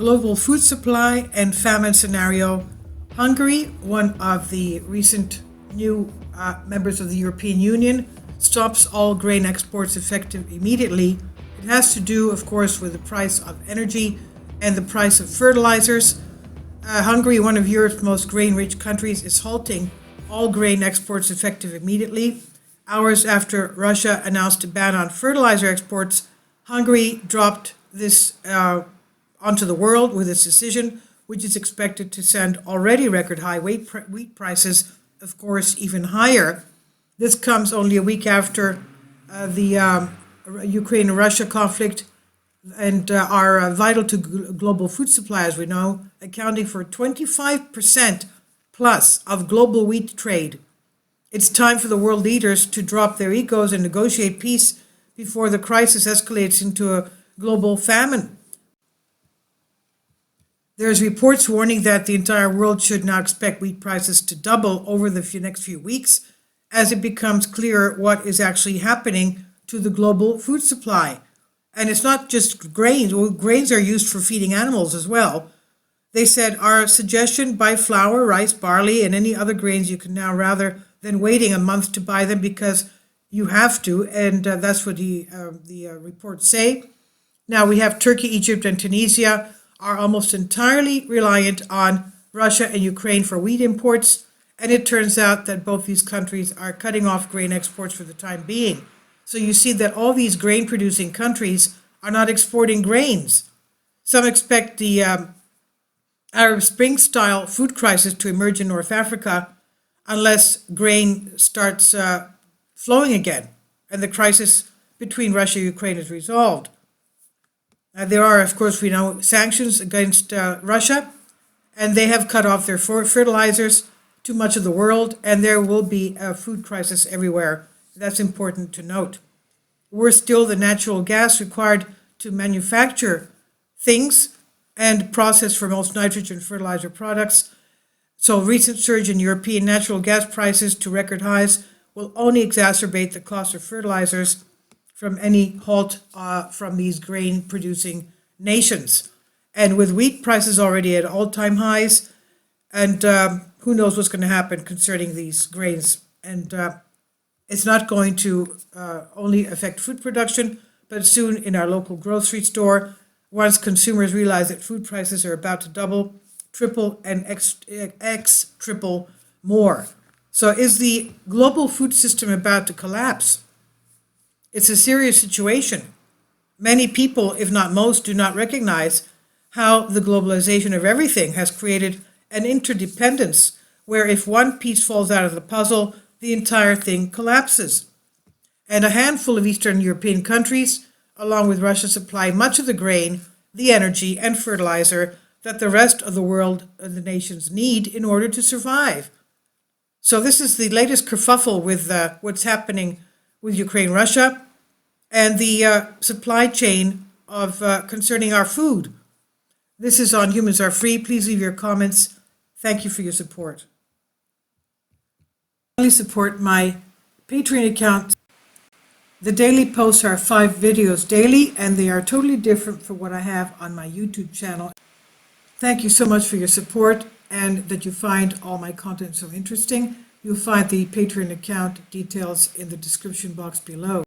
global food supply and famine scenario. Hungary, one of the recent new members of the European Union, stops all grain exports effective immediately. It has to do, of course, with the price of energy and the price of fertilizers. Hungary, one of Europe's most grain-rich countries, is halting all grain exports effective immediately. Hours after Russia announced a ban on fertilizer exports, Hungary dropped this onto the world with its decision, which is expected to send already record high wheat prices, of course, even higher. This comes only a week after the Ukraine-Russia conflict and are vital to global food supply, as we know, accounting for 25% plus of global wheat trade. It's time for the world leaders to drop their egos and negotiate peace before the crisis escalates into a global famine. There's reports warning that the entire world should now expect wheat prices to double over the next few weeks as it becomes clearer what is actually happening to the global food supply. And it's not just grains. Well, grains are used for feeding animals as well. They said our suggestion: buy flour, rice, barley, and any other grains you can now rather than waiting a month to buy them because you have to. And that's what the reports say. Now we have Turkey, Egypt, and Tunisia are almost entirely reliant on Russia and Ukraine for wheat imports. And it turns out that both these countries are cutting off grain exports for the time being. So you see that all these grain-producing countries are not exporting grains. Some expect the Arab Spring-style food crisis to emerge in North Africa unless grain starts flowing again and the crisis between Russia and Ukraine is resolved. There are, of course, we know, sanctions against Russia, and they have cut off their fertilizers to much of the world, and there will be a food crisis everywhere. That's important to note. Worse still, the natural gas required to manufacture things and process for most nitrogen fertilizer products. So recent surge in European natural gas prices to record highs will only exacerbate the cost of fertilizers from any halt from these grain-producing nations. And with wheat prices already at all-time highs, and who knows what's going to happen concerning these grains. And it's not going to only affect food production, but soon in our local grocery store, once consumers realize that food prices are about to double, triple, and triple more. So is the global food system about to collapse? It's a serious situation. Many people, if not most, do not recognize how the globalization of everything has created an interdependence where if one piece falls out of the puzzle, the entire thing collapses. And a handful of Eastern European countries, along with Russia, supply much of the grain, the energy, and fertilizer that the rest of the world and the nations need in order to survive. So this is the latest kerfuffle with what's happening with Ukraine, Russia, and the supply chain of concerning our food. This is on Humans Are Free. Please leave your comments. Thank you for your support. Please support my Patreon account. The daily posts are 5 videos daily, and they are totally different from what I have on my YouTube channel. Thank you so much for your support and that you find all my content so interesting. You'll find the Patreon account details in the description box below.